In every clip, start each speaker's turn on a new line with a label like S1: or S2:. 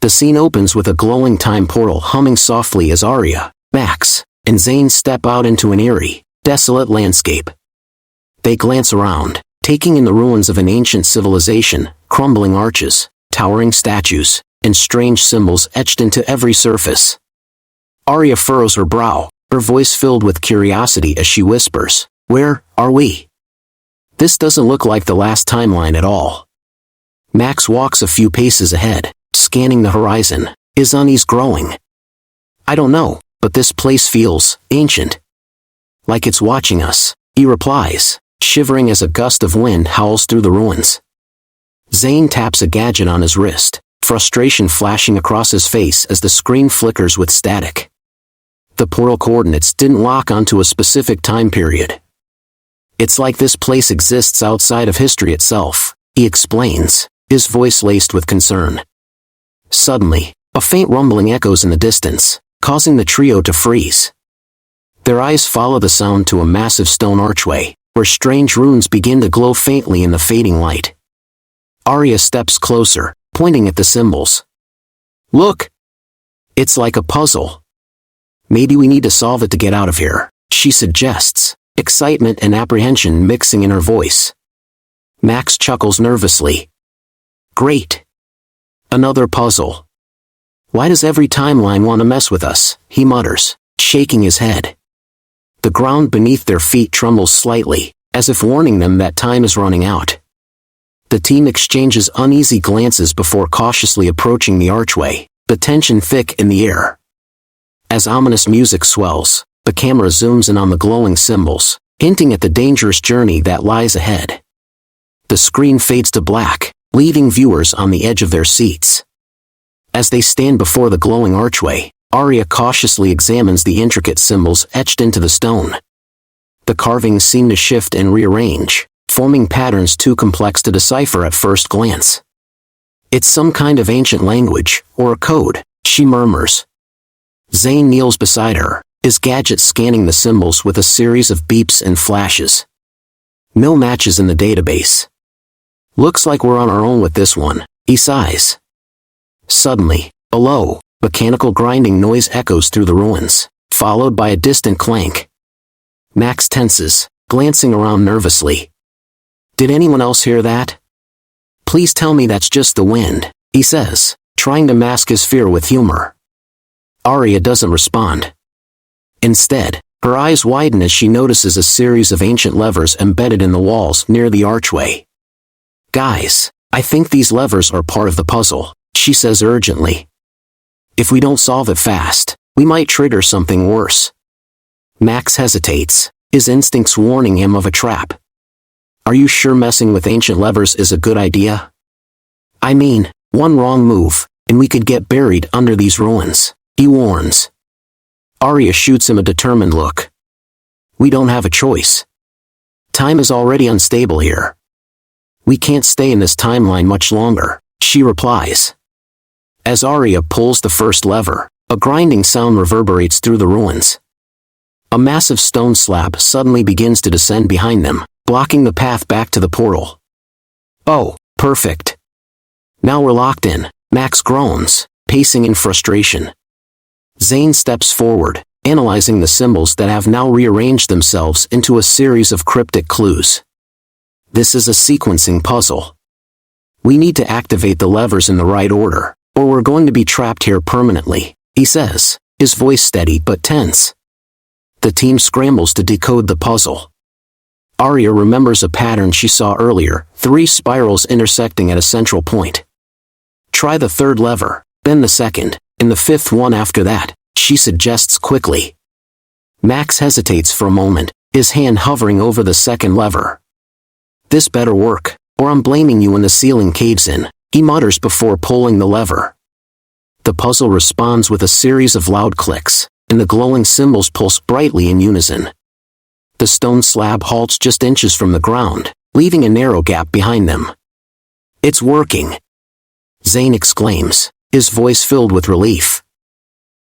S1: The scene opens with a glowing time portal humming softly as Aria, Max, and Zane step out into an eerie, desolate landscape. They glance around, taking in the ruins of an ancient civilization, crumbling arches, towering statues, and strange symbols etched into every surface. Aria furrows her brow, her voice filled with curiosity as she whispers, "Where are we? This doesn't look like the last timeline at all." Max walks a few paces ahead, scanning the horizon, his unease growing. "I don't know, but this place feels ancient. Like it's watching us," he replies, shivering as a gust of wind howls through the ruins. Zane taps a gadget on his wrist, frustration flashing across his face as the screen flickers with static. The portal coordinates didn't lock onto a specific time period. "It's like this place exists outside of history itself," he explains, his voice laced with concern. Suddenly, a faint rumbling echoes in the distance, causing the trio to freeze. Their eyes follow the sound to a massive stone archway, where strange runes begin to glow faintly in the fading light. Aria steps closer, pointing at the symbols. "Look! It's like a puzzle. Maybe we need to solve it to get out of here," she suggests, excitement and apprehension mixing in her voice. Max chuckles nervously. "Great! Another puzzle. Why does every timeline want to mess with us?" he mutters, shaking his head. The ground beneath their feet trembles slightly, as if warning them that time is running out. The team exchanges uneasy glances before cautiously approaching the archway, the tension thick in the air. As ominous music swells, the camera zooms in on the glowing symbols, hinting at the dangerous journey that lies ahead. The screen fades to black, leaving viewers on the edge of their seats. As they stand before the glowing archway, Aria cautiously examines the intricate symbols etched into the stone. The carvings seem to shift and rearrange, forming patterns too complex to decipher at first glance. "It's some kind of ancient language, or a code," she murmurs. Zane kneels beside her, his gadget scanning the symbols with a series of beeps and flashes. No matches in the database. "Looks like we're on our own with this one," he sighs. Suddenly, a low, mechanical grinding noise echoes through the ruins, followed by a distant clank. Max tenses, glancing around nervously. "Did anyone else hear that? Please tell me that's just the wind," he says, trying to mask his fear with humor. Aria doesn't respond. Instead, her eyes widen as she notices a series of ancient levers embedded in the walls near the archway. "Guys, I think these levers are part of the puzzle," she says urgently. "If we don't solve it fast, we might trigger something worse." Max hesitates, his instincts warning him of a trap. "Are you sure messing with ancient levers is a good idea? I mean, one wrong move, and we could get buried under these ruins," he warns. Aria shoots him a determined look. "We don't have a choice. Time is already unstable here. We can't stay in this timeline much longer," she replies. As Aria pulls the first lever, a grinding sound reverberates through the ruins. A massive stone slab suddenly begins to descend behind them, blocking the path back to the portal. "Oh, perfect. Now we're locked in," Max groans, pacing in frustration. Zane steps forward, analyzing the symbols that have now rearranged themselves into a series of cryptic clues. "This is a sequencing puzzle. We need to activate the levers in the right order, or we're going to be trapped here permanently," he says, his voice steady but tense. The team scrambles to decode the puzzle. Aria remembers a pattern she saw earlier, 3 spirals intersecting at a central point. "Try the third lever, then the second, and the 5th one after that," she suggests quickly. Max hesitates for a moment, his hand hovering over the second lever. "This better work, or I'm blaming you when the ceiling caves in," he mutters before pulling the lever. The puzzle responds with a series of loud clicks, and the glowing symbols pulse brightly in unison. The stone slab halts just inches from the ground, leaving a narrow gap behind them. "It's working!" Zane exclaims, his voice filled with relief.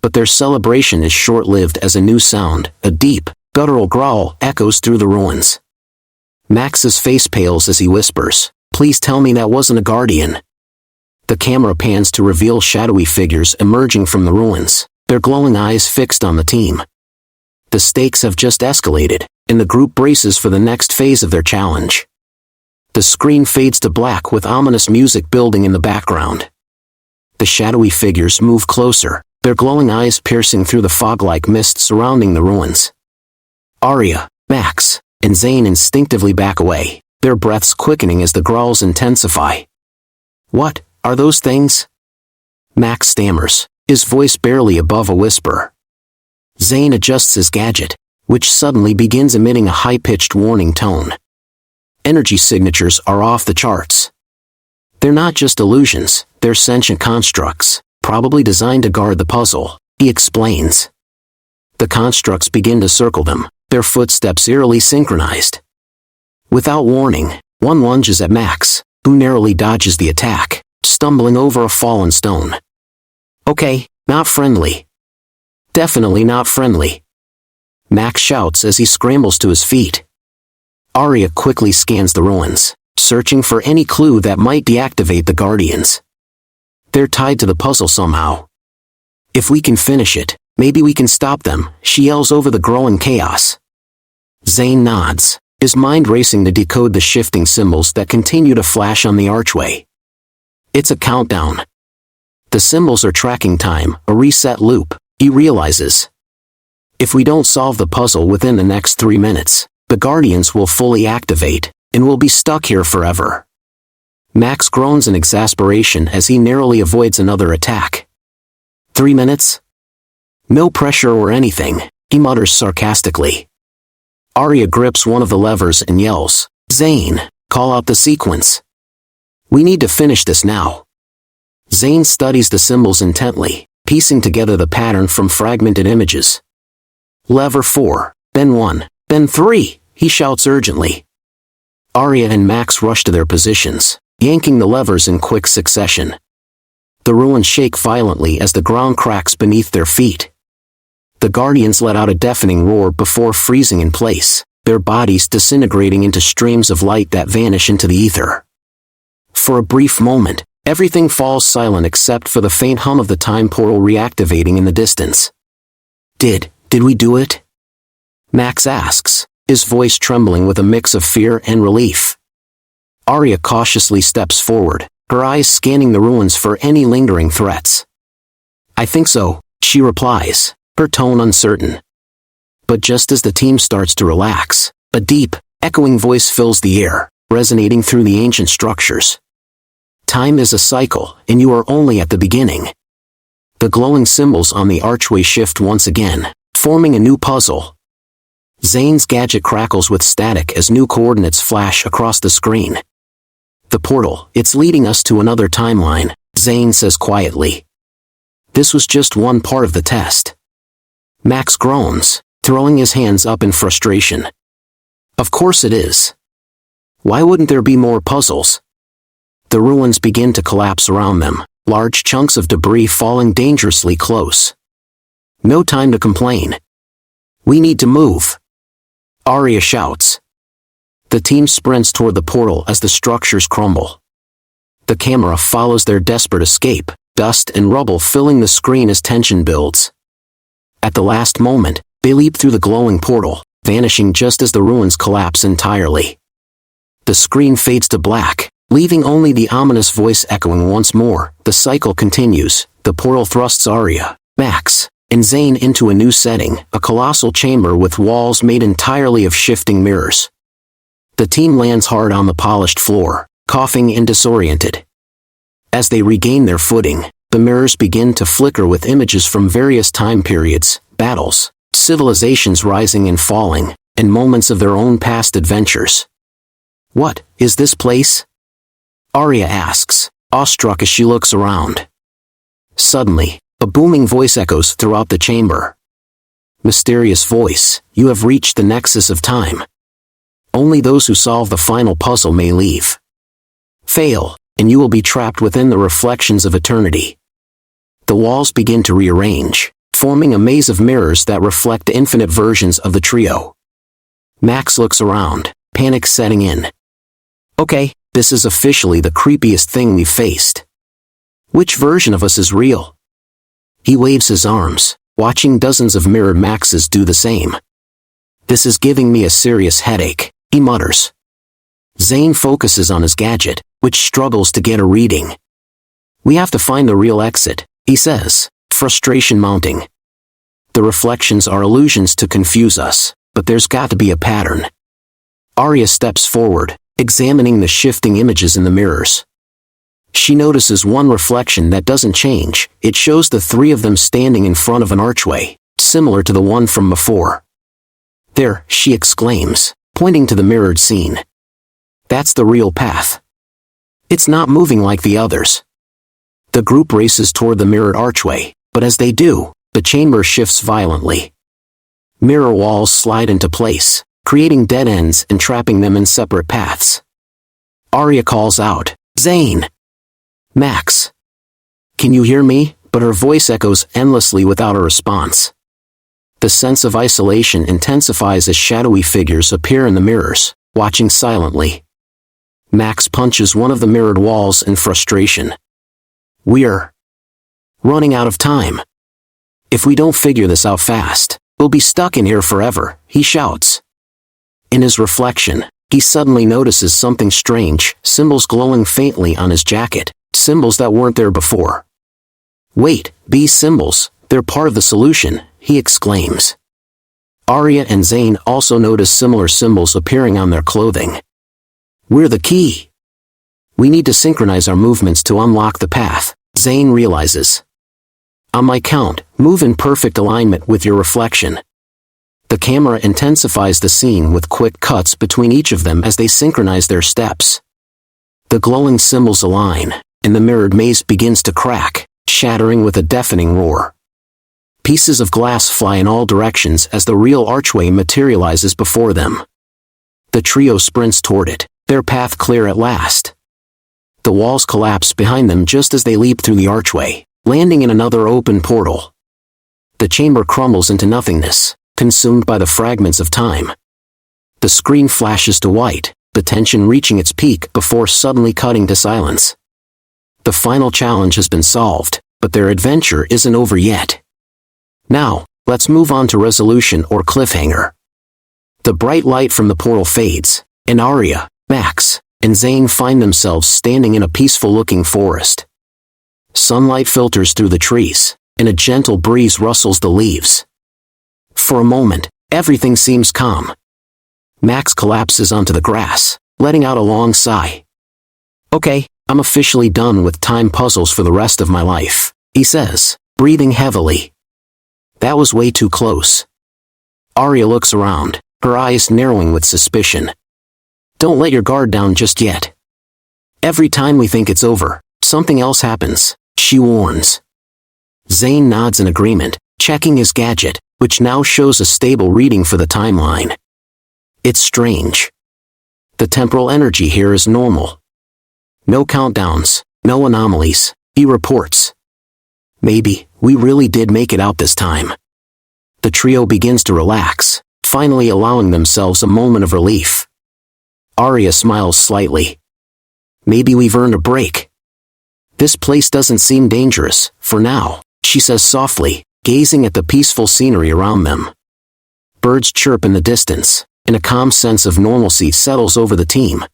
S1: But their celebration is short-lived as a new sound, a deep, guttural growl, echoes through the ruins. Max's face pales as he whispers, "Please tell me that wasn't a guardian." The camera pans to reveal shadowy figures emerging from the ruins, their glowing eyes fixed on the team. The stakes have just escalated, and the group braces for the next phase of their challenge. The screen fades to black with ominous music building in the background. The shadowy figures move closer, their glowing eyes piercing through the fog-like mist surrounding the ruins. Aria, Max, and Zane instinctively back away, their breaths quickening as the growls intensify. "What are those things?" Max stammers, his voice barely above a whisper. Zane adjusts his gadget, which suddenly begins emitting a high-pitched warning tone. Energy signatures are off the charts. They're not just illusions, they're sentient constructs, probably designed to guard the puzzle, he explains. The constructs begin to circle them, their footsteps eerily synchronized. Without warning, one lunges at Max, who narrowly dodges the attack, stumbling over a fallen stone. "Okay, not friendly. Definitely not friendly," Max shouts as he scrambles to his feet. Aria quickly scans the ruins, searching for any clue that might deactivate the Guardians. They're tied to the puzzle somehow. "If we can finish it, maybe we can stop them," she yells over the growing chaos. Zane nods, his mind racing to decode the shifting symbols that continue to flash on the archway. It's a countdown. The symbols are tracking time, a reset loop, he realizes. If we don't solve the puzzle within the next 3 minutes, the Guardians will fully activate, and we'll be stuck here forever. Max groans in exasperation as he narrowly avoids another attack. 3 minutes? No pressure or anything, he mutters sarcastically. Aria grips one of the levers and yells, "Zane, call out the sequence. We need to finish this now." Zane studies the symbols intently, piecing together the pattern from fragmented images. "Lever 4, then 1, then 3, he shouts urgently. Aria and Max rush to their positions, yanking the levers in quick succession. The ruins shake violently as the ground cracks beneath their feet. The Guardians let out a deafening roar before freezing in place, their bodies disintegrating into streams of light that vanish into the ether. For a brief moment, everything falls silent except for the faint hum of the time portal reactivating in the distance. Did we do it?" Max asks, his voice trembling with a mix of fear and relief. Aria cautiously steps forward, her eyes scanning the ruins for any lingering threats. "I think so," she replies, her tone uncertain. But just as the team starts to relax, a deep, echoing voice fills the air, resonating through the ancient structures. "Time is a cycle, and you are only at the beginning." The glowing symbols on the archway shift once again, forming a new puzzle. Zane's gadget crackles with static as new coordinates flash across the screen. "The portal, it's leading us to another timeline," Zane says quietly. "This was just one part of the test." Max groans, throwing his hands up in frustration. "Of course it is. Why wouldn't there be more puzzles?" The ruins begin to collapse around them, large chunks of debris falling dangerously close. "No time to complain. We need to move," Aria shouts. The team sprints toward the portal as the structures crumble. The camera follows their desperate escape, dust and rubble filling the screen as tension builds. At the last moment, they leap through the glowing portal, vanishing just as the ruins collapse entirely. The screen fades to black, leaving only the ominous voice echoing once more. The cycle continues. The portal thrusts Aria, Max, and Zane into a new setting, a colossal chamber with walls made entirely of shifting mirrors. The team lands hard on the polished floor, coughing and disoriented. As they regain their footing, the mirrors begin to flicker with images from various time periods, battles, civilizations rising and falling, and moments of their own past adventures. "What is this place?" Aria asks, awestruck as she looks around. Suddenly, a booming voice echoes throughout the chamber. Mysterious voice, "You have reached the nexus of time. Only those who solve the final puzzle may leave. Fail, and you will be trapped within the reflections of eternity." The walls begin to rearrange, forming a maze of mirrors that reflect infinite versions of the trio. Max looks around, panic setting in. "Okay, this is officially the creepiest thing we've faced." Which version of us is real? He waves his arms, watching dozens of mirrored Maxes do the same. This is giving me a serious headache, he mutters. Zane focuses on his gadget, which struggles to get a reading. We have to find the real exit, he says, frustration mounting. The reflections are illusions to confuse us, but there's got to be a pattern. Aria steps forward, examining the shifting images in the mirrors. She notices one reflection that doesn't change. It shows the three of them standing in front of an archway, similar to the one from before. There, she exclaims, pointing to the mirrored scene. That's the real path. It's not moving like the others. The group races toward the mirrored archway, but as they do, the chamber shifts violently. Mirror walls slide into place, creating dead ends and trapping them in separate paths. Aria calls out, Zane! Max! Can you hear me? But her voice echoes endlessly without a response. The sense of isolation intensifies as shadowy figures appear in the mirrors, watching silently. Max punches one of the mirrored walls in frustration. We're running out of time. If we don't figure this out fast, we'll be stuck in here forever, he shouts. In his reflection, he suddenly notices something strange, symbols glowing faintly on his jacket, symbols that weren't there before. Wait, these symbols, they're part of the solution, he exclaims. Aria and Zane also notice similar symbols appearing on their clothing. We're the key. We need to synchronize our movements to unlock the path, Zane realizes. On my count, move in perfect alignment with your reflection. The camera intensifies the scene with quick cuts between each of them as they synchronize their steps. The glowing symbols align, and the mirrored maze begins to crack, shattering with a deafening roar. Pieces of glass fly in all directions as the real archway materializes before them. The trio sprints toward it, their path clear at last. The walls collapse behind them just as they leap through the archway, landing in another open portal. The chamber crumbles into nothingness, consumed by the fragments of time. The screen flashes to white, the tension reaching its peak before suddenly cutting to silence. The final challenge has been solved, but their adventure isn't over yet. Now, let's move on to resolution or cliffhanger. The bright light from the portal fades, and Aria, Max, and Zane find themselves standing in a peaceful-looking forest. Sunlight filters through the trees, and a gentle breeze rustles the leaves. For a moment, everything seems calm. Max collapses onto the grass, letting out a long sigh. Okay, I'm officially done with time puzzles for the rest of my life, he says, breathing heavily. That was way too close. Aria looks around, her eyes narrowing with suspicion. Don't let your guard down just yet. Every time we think it's over, something else happens, she warns. Zane nods in agreement, checking his gadget, which now shows a stable reading for the timeline. It's strange. The temporal energy here is normal. No countdowns, no anomalies, he reports. Maybe, we really did make it out this time. The trio begins to relax, finally allowing themselves a moment of relief. Aria smiles slightly. Maybe we've earned a break. This place doesn't seem dangerous, for now, she says softly, gazing at the peaceful scenery around them. Birds chirp in the distance, and a calm sense of normalcy settles over the team.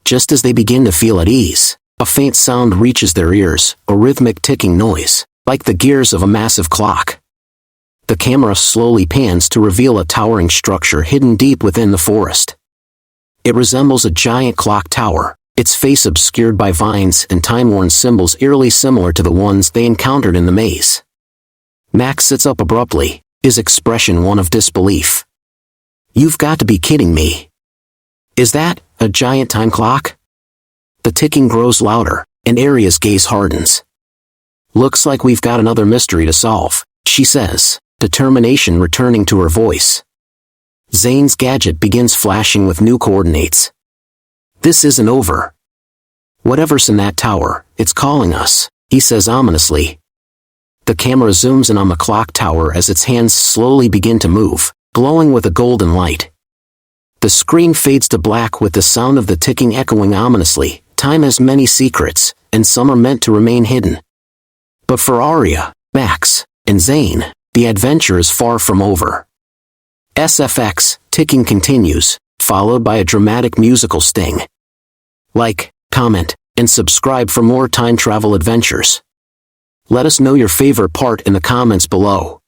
S1: Just as they begin to feel at ease, a faint sound reaches their ears, a rhythmic ticking noise, like the gears of a massive clock. The camera slowly pans to reveal a towering structure hidden deep within the forest. It resembles a giant clock tower, its face obscured by vines and time-worn symbols eerily similar to the ones they encountered in the maze. Max sits up abruptly, his expression one of disbelief. You've got to be kidding me. Is that a giant time clock? The ticking grows louder, and Aria's gaze hardens. Looks like we've got another mystery to solve, she says, determination returning to her voice. Zane's gadget begins flashing with new coordinates. This isn't over. Whatever's in that tower, it's calling us, he says ominously. The camera zooms in on the clock tower as its hands slowly begin to move, glowing with a golden light. The screen fades to black with the sound of the ticking echoing ominously. Time has many secrets, and some are meant to remain hidden. But for Aria, Max, and Zane, the adventure is far from over. SFX, ticking continues, followed by a dramatic musical sting. Like, comment, and subscribe for more time travel adventures. Let us know your favorite part in the comments below.